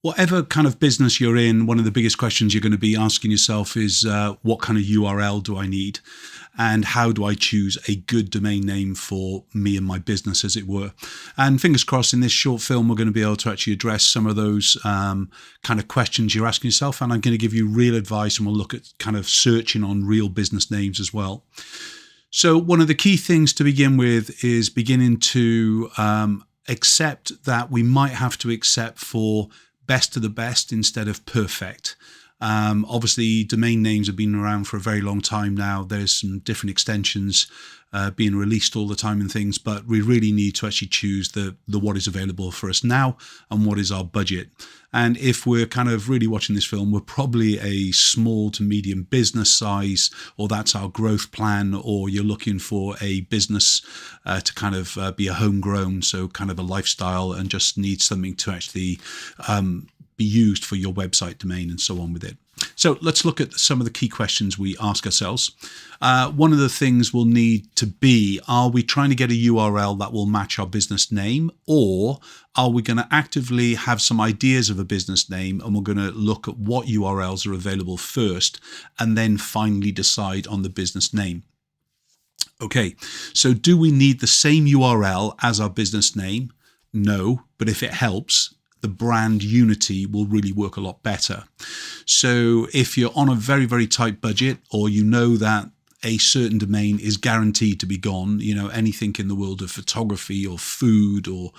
Whatever kind of business you're in, one of the biggest questions you're going to be asking yourself is what kind of URL do I need? And how do I choose a good domain name for me and my business, as it were? And fingers crossed, in this short film, we're going to be able to actually address some of those kind of questions you're asking yourself. And I'm going to give you real advice, and we'll look at kind of searching on real business names as well. So one of the key things to begin with is beginning to accept that we might have to accept for best of the best instead of perfect. Obviously, domain names have been around for a very long time now. There's some different extensions being released all the time and things, but we really need to actually choose the what is available for us now and what is our budget. And if we're kind of really watching this film, we're probably a small to medium business size, or that's our growth plan, or you're looking for a business to kind of be a homegrown, so kind of a lifestyle, and just need something to actually be used for your website domain and so on with it. So let's look at some of the key questions we ask ourselves. One of the things we'll need to be, are we trying to get a URL that will match our business name, or are we going to actively have some ideas of a business name and we're going to look at what URLs are available first and then finally decide on the business name? Okay, so do we need the same URL as our business name? No, but if it helps, the brand unity will really work a lot better. So if you're on a very, very tight budget, or you know that a certain domain is guaranteed to be gone, anything in the world of photography or food or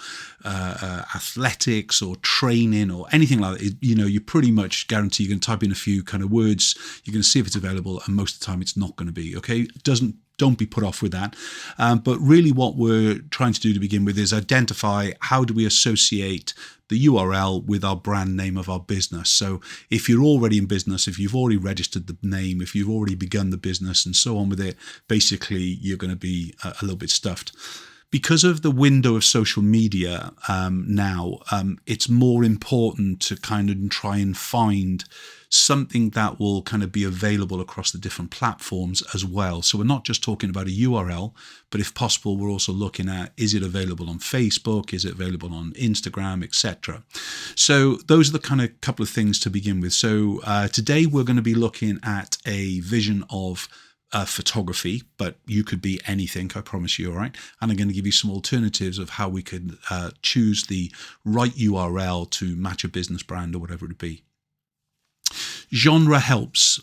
athletics or training or anything like that, you pretty much guarantee you're going to type in a few kind of words, you're going to see if it's available, and most of the time it's not going to be. Okay, don't be put off with that. But really what we're trying to do to begin with is identify how do we associate the URL with our brand name of our business. So if you're already in business, if you've already registered the name, if you've already begun the business and so on with it, basically you're going to be a little bit stuffed. Because of the window of social media now, it's more important to kind of try and find something that will kind of be available across the different platforms as well. So we're not just talking about a URL, but if possible, we're also looking at, is it available on Facebook? Is it available on Instagram, etc.? So those are the kind of couple of things to begin with. So today we're going to be looking at a vision of photography, but you could be anything, I promise you, all right? And I'm going to give you some alternatives of how we could choose the right URL to match a business brand or whatever it be. Genre helps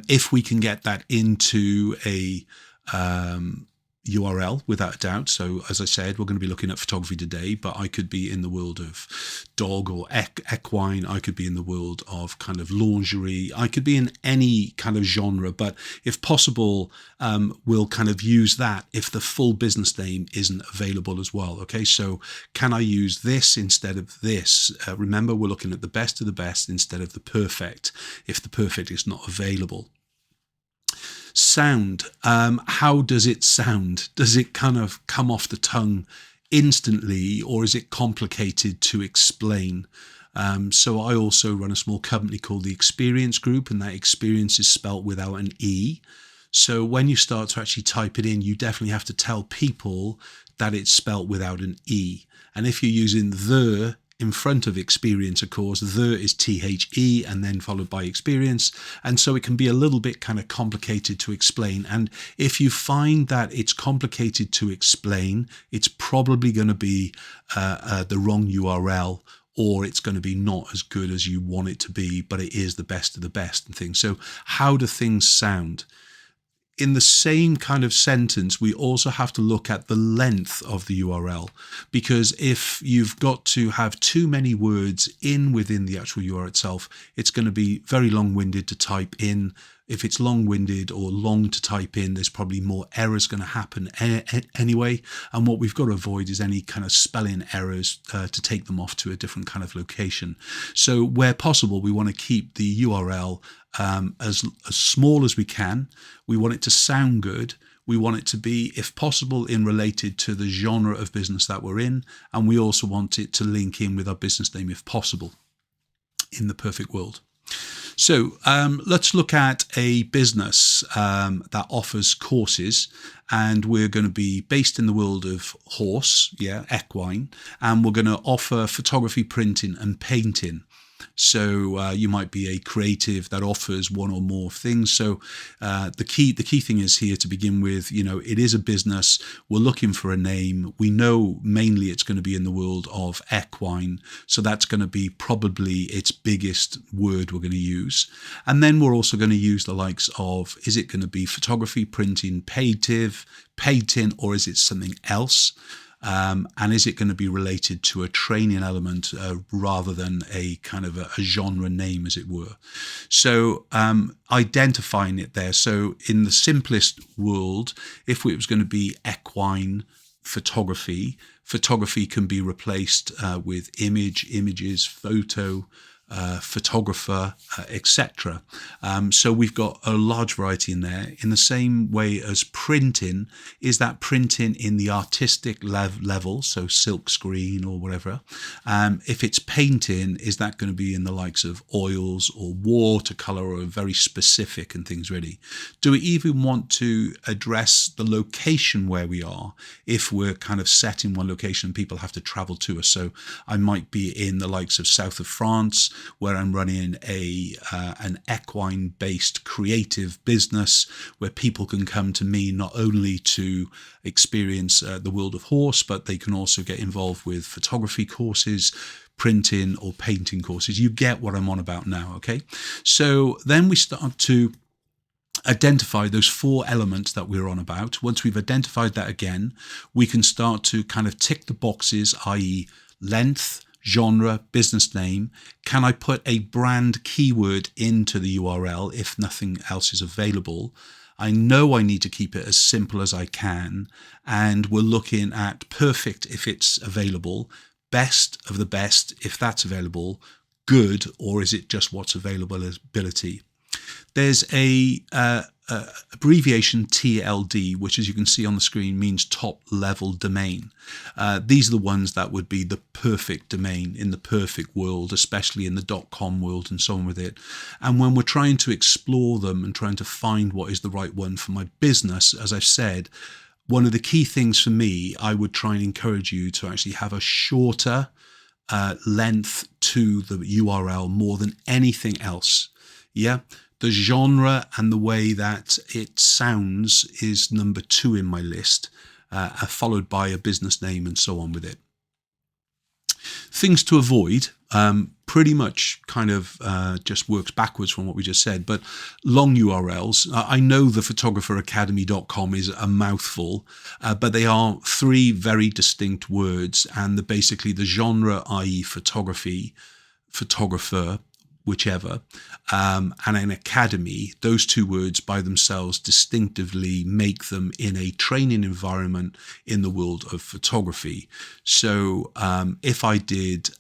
if we can get that into a URL, without a doubt. So as I said, we're going to be looking at photography today, but I could be in the world of dog or equine. I could be in the world of kind of lingerie. I could be in any kind of genre, but if possible, we'll kind of use that if the full business name isn't available as well. Okay, so can I use this instead of this? Remember, we're looking at the best of the best instead of the perfect, if the perfect is not available. Sound. How does it sound? Does it kind of come off the tongue instantly, or is it complicated to explain? So I also run a small company called the Experience Group, and that experience is spelt without an E. So when you start to actually type it in, you definitely have to tell people that it's spelt without an E. And if you're using the in front of experience, of course, the is THE and then followed by experience. And so it can be a little bit kind of complicated to explain. And if you find that it's complicated to explain, it's probably going to be the wrong URL, or it's going to be not as good as you want it to be, but it is the best of the best and things. So how do things sound? In the same kind of sentence, we also have to look at the length of the URL, because if you've got to have too many words within the actual URL itself, it's going to be very long-winded to type in. If it's long-winded or long to type in, there's probably more errors going to happen anyway. And what we've got to avoid is any kind of spelling errors to take them off to a different kind of location. So where possible, we want to keep the URL as small as we can. We want it to sound good. We want it to be, if possible, related to the genre of business that we're in. And we also want it to link in with our business name, if possible, in the perfect world. So let's look at a business that offers courses, and we're going to be based in the world of horse, equine, and we're going to offer photography, printing and painting. So you might be a creative that offers one or more things. So the key thing is here to begin with, it is a business. We're looking for a name. We know mainly it's going to be in the world of equine. So that's going to be probably its biggest word we're going to use. And then we're also going to use the likes of, is it going to be photography, printing, painting, or is it something else? And is it going to be related to a training element rather than a kind of a genre name, as it were? So identifying it there. So in the simplest world, if it was going to be equine photography, photography can be replaced with images, photo, photographer, etc. So we've got a large variety in there. In the same way as printing, is that printing in the artistic level, so silk screen or whatever? If it's painting, is that going to be in the likes of oils or watercolor or very specific and things really? Do we even want to address the location where we are? If we're kind of set in one location, people have to travel to us. So I might be in the likes of south of France, where I'm running an equine-based creative business where people can come to me not only to experience the world of horse, but they can also get involved with photography courses, printing or painting courses. You get what I'm on about now, okay? So then we start to identify those 4 elements that we're on about. Once we've identified that again, we can start to kind of tick the boxes, i.e. length, genre, business name. Can I put a brand keyword into the URL if nothing else is available? I know I need to keep it as simple as I can. And we're looking at perfect if it's available, best of the best if that's available, good, or is it just what's availability? There's a abbreviation TLD, which, as you can see on the screen, means top level domain. These are the ones that would be the perfect domain in the perfect world, especially in the .com world and so on with it. And when we're trying to explore them and trying to find what is the right one for my business, as I've said, one of the key things for me, I would try and encourage you to actually have a shorter length to the URL more than anything else. Yeah. The genre and the way that it sounds is number 2 in my list, followed by a business name and so on with it. Things to avoid, pretty much kind of just works backwards from what we just said, but long URLs. I know the photographeracademy.com is a mouthful, but they are 3 very distinct words, and basically the genre, i.e. photography, photographer, whichever, and an academy, those 2 words by themselves distinctively make them in a training environment in the world of photography. So if I did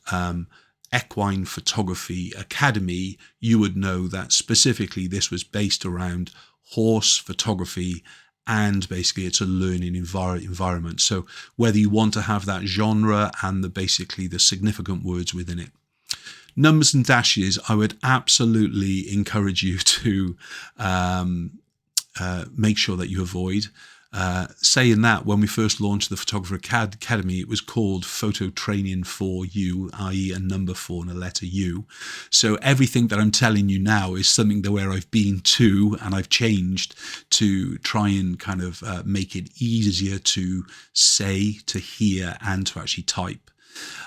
Equine Photography Academy, you would know that specifically this was based around horse photography, and basically it's a learning environment. So whether you want to have that genre and basically the significant words within it. Numbers and dashes, I would absolutely encourage you to make sure that you avoid. Saying that, when we first launched the Photographer Academy, it was called Photo Training for You, i.e. a number 4 and a letter U. So everything that I'm telling you now is something where I've been to and I've changed to try and kind of make it easier to say, to hear, and to actually type.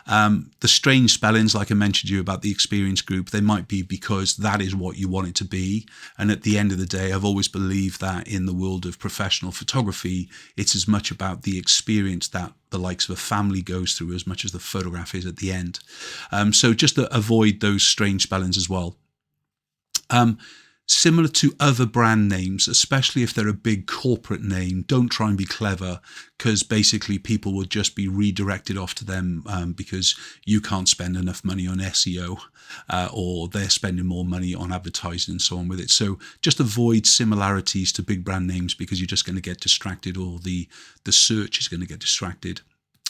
The strange spellings, like I mentioned to you about the experience group, they might be because that is what you want it to be. And at the end of the day, I've always believed that in the world of professional photography, it's as much about the experience that the likes of a family goes through as much as the photograph is at the end. So just to avoid those strange spellings as well. Similar to other brand names, especially if they're a big corporate name, don't try and be clever, because basically people will just be redirected off to them because you can't spend enough money on SEO or they're spending more money on advertising and so on with it. So just avoid similarities to big brand names because you're just going to get distracted, or the search is going to get distracted.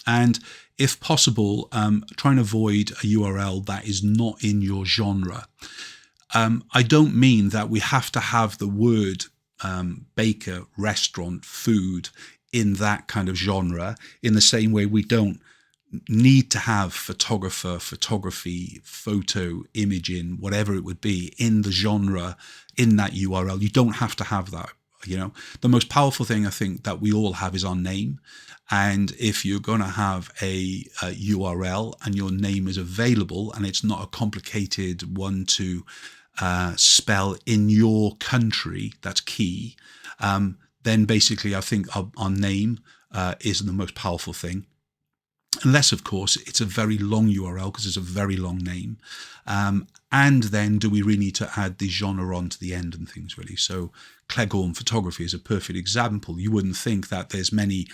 And if possible, try and avoid a URL that is not in your genre. I don't mean that we have to have the word baker, restaurant, food in that kind of genre, in the same way we don't need to have photographer, photography, photo, imaging, whatever it would be in the genre in that URL. You don't have to have that. The most powerful thing I think that we all have is our name. And if you're going to have a URL and your name is available and it's not a complicated one to spell in your country, that's key. Then basically I think our name is the most powerful thing. Unless, of course, it's a very long URL because it's a very long name. And then do we really need to add the genre on to the end and things, really? So Cleghorn Photography is a perfect example. You wouldn't think that there's many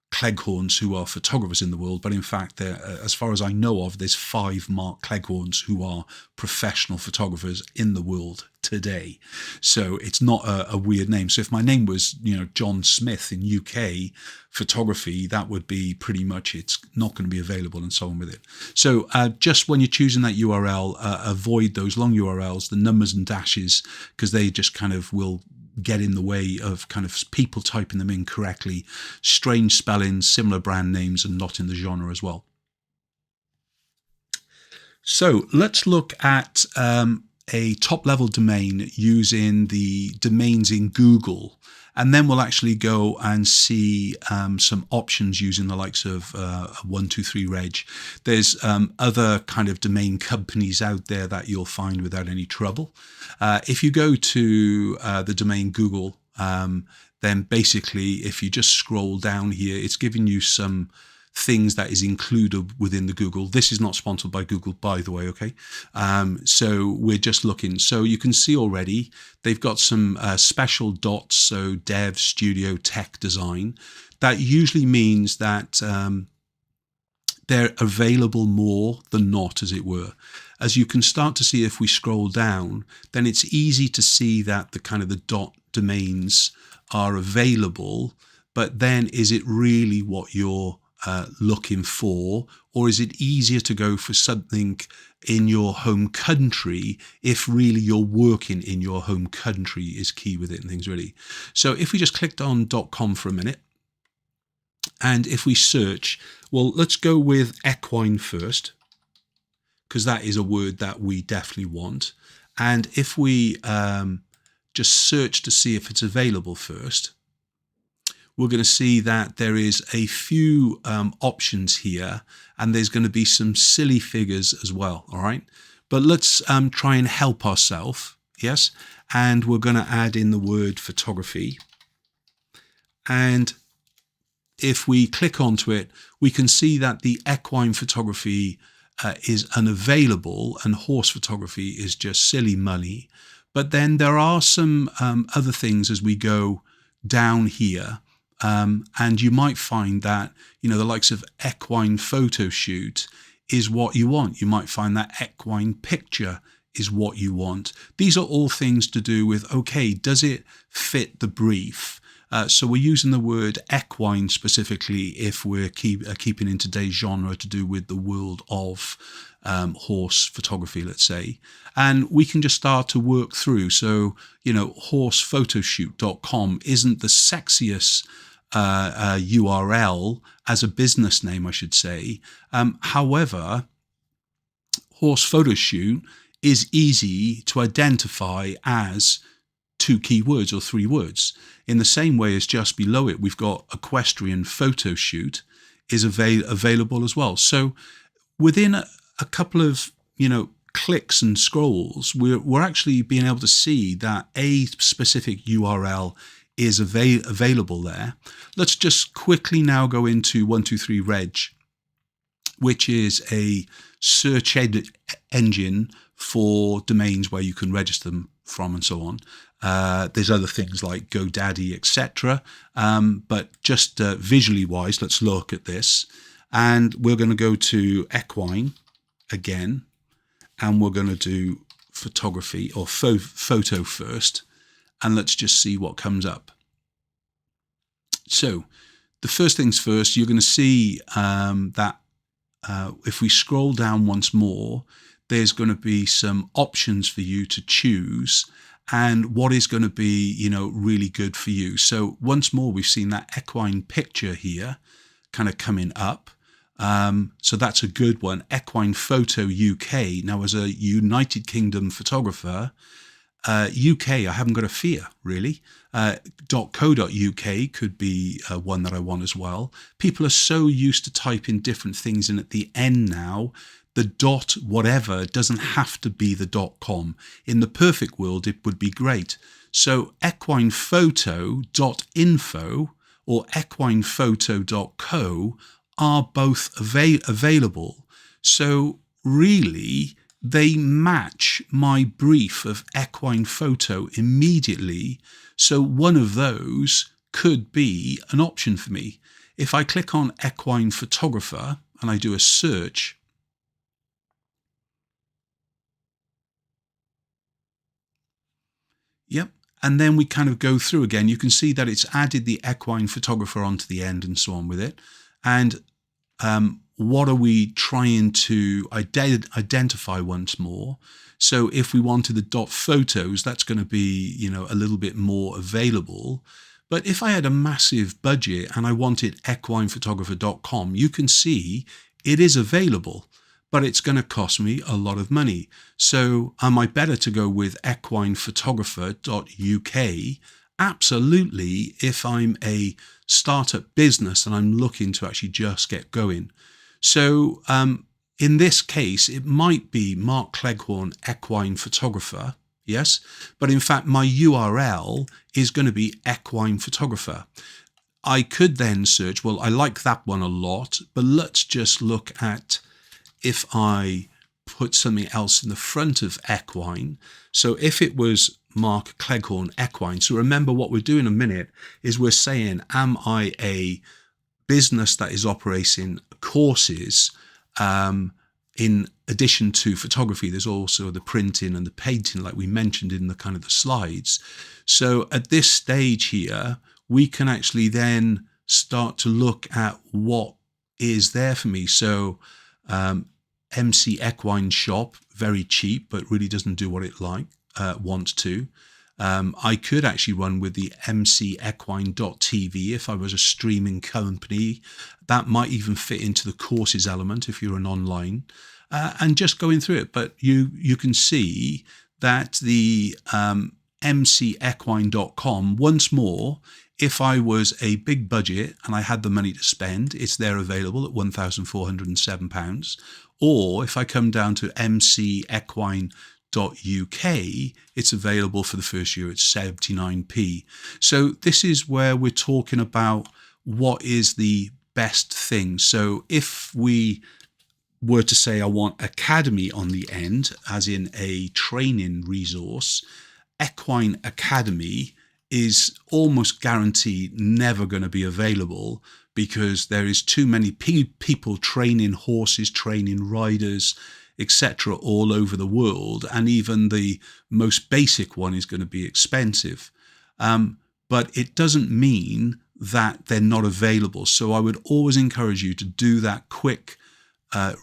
Cleghorns who are photographers in the world, but in fact, as far as I know of, there's 5 Mark Cleghorns who are professional photographers in the world today. So it's not a weird name. So if my name was, John Smith in UK photography, that would be pretty much, it's not going to be available and so on with it. So just when you're choosing that URL, avoid those long URLs, the numbers and dashes, because they just kind of will get in the way of kind of people typing them in correctly, strange spellings, similar brand names, and not in the genre as well. So let's look at a top-level domain using the domains in Google, and then we'll actually go and see some options using the likes of 123reg. There's other kind of domain companies out there that you'll find without any trouble. If you go to the domain Google, then basically if you just scroll down here, it's giving you some things that is included within the Google. This is not sponsored by Google, by the way, okay? So we're just looking. So you can see already they've got some special dots, so dev, studio, tech, design. That usually means that they're available more than not, as it were. As you can start to see, if we scroll down, then it's easy to see that the kind of the dot domains are available, but then is it really what you're looking for, or is it easier to go for something in your home country if really you're working in your home country is key with it and things, really. So if we just clicked on .com for a minute, and if we search, well, let's go with equine first, because that is a word that we definitely want. And if we just search to see if it's available first, we're going to see that there is a few options here, and there's going to be some silly figures as well, all right? But let's try and help ourselves, yes? And we're going to add in the word photography. And if we click onto it, we can see that the equine photography is unavailable and horse photography is just silly money. But then there are some other things as we go down here. And you might find that, the likes of equine photo shoot is what you want. You might find that equine picture is what you want. These are all things to do with, okay, does it fit the brief? So we're using the word equine specifically if we're keeping in today's genre to do with the world of horse photography, let's say. And we can just start to work through. So, horsephotoshoot.com isn't the sexiest URL as a business name, I should say. However, horse photo shoot is easy to identify as 2 keywords or 3 words. In the same way as just below it, we've got equestrian photo shoot is available as well. So within a couple of, clicks and scrolls, we're actually being able to see that a specific URL is available there. Let's just quickly now go into 123reg, which is a search engine for domains where you can register them from and so on. There's other things like GoDaddy, etc. But just visually wise, let's look at this. And we're going to go to equine again, and we're going to do photography or photo first. And let's just see what comes up. So the first things first, you're going to see that if we scroll down once more, there's going to be some options for you to choose and what is going to be, really good for you. So once more, we've seen that equine picture here kind of coming up. So that's a good one. Equine Photo UK. Now, as a United Kingdom photographer, UK, I haven't got a fear, really. .co.uk could be one that I want as well. People are so used to typing different things in at the end now. The dot whatever doesn't have to be the .com. In the perfect world, it would be great. So equinephoto.info or equinephoto.co are both available. So really, they match my brief of equine photo immediately. So one of those could be an option for me. If I click on equine photographer and I do a search, yep. And then we kind of go through again. You can see that it's added the equine photographer onto the end and so on with it. And what are we trying to identify once more? So if we wanted the .photos, that's going to be, a little bit more available. But if I had a massive budget and I wanted equinephotographer.com, you can see it is available, but it's going to cost me a lot of money. So am I better to go with equinephotographer.uk? Absolutely, if I'm a startup business and I'm looking to actually just get going. So in this case, it might be Mark Cleghorn Equine Photographer, yes, but in fact my URL is going to be Equine Photographer. I could then search, well, I like that one a lot, but let's just look at if I put something else in the front of equine. So if it was Mark Cleghorn Equine, so remember what we're doing in a minute is we're saying, am I a business that is operating courses in addition to photography? There's also the printing and the painting, like we mentioned in the kind of the slides. So at this stage here, we can actually then start to look at what is there for me. So MC Equine Shop, very cheap, but really doesn't do what it wants to. I could actually run with the mcequine.tv if I was a streaming company. That might even fit into the courses element if you're an online, and just going through it. But you can see that the mcequine.com, once more, if I was a big budget and I had the money to spend, it's there available at £1,407. Or if I come down to mcequine.uk, it's available for the first year at 79p. So this is where we're talking about what is the best thing. So if we were to say I want Academy on the end, as in a training resource, Equine Academy is almost guaranteed never going to be available because there is too many people training horses, training riders, etc. all over the world, and even the most basic one is going to be expensive. But it doesn't mean that they're not available. So I would always encourage you to do that quick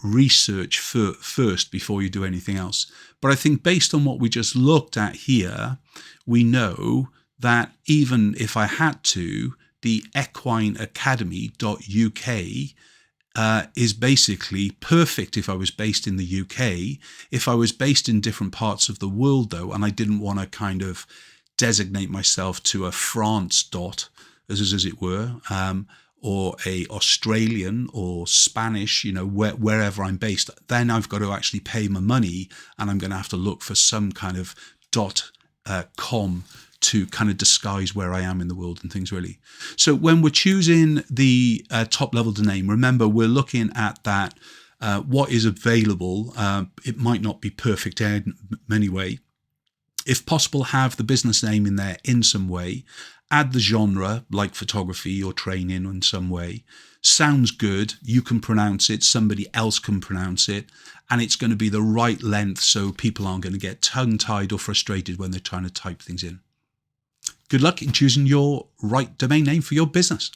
research first before you do anything else. But I think based on what we just looked at here, we know that even if I had to, the equineacademy.uk is basically perfect if I was based in the UK. If I was based in different parts of the world, though, and I didn't want to kind of designate myself to a France dot, as it were, or a Australian or Spanish, wherever I'm based, then I've got to actually pay my money, and I'm going to have to look for some kind of .com to kind of disguise where I am in the world and things, really. So when we're choosing the top level domain, remember we're looking at that, what is available. It might not be perfect anyway. If possible, have the business name in there in some way. Add the genre, like photography or training in some way. Sounds good. You can pronounce it. Somebody else can pronounce it. And it's going to be the right length so people aren't going to get tongue-tied or frustrated when they're trying to type things in. Good luck in choosing your right domain name for your business.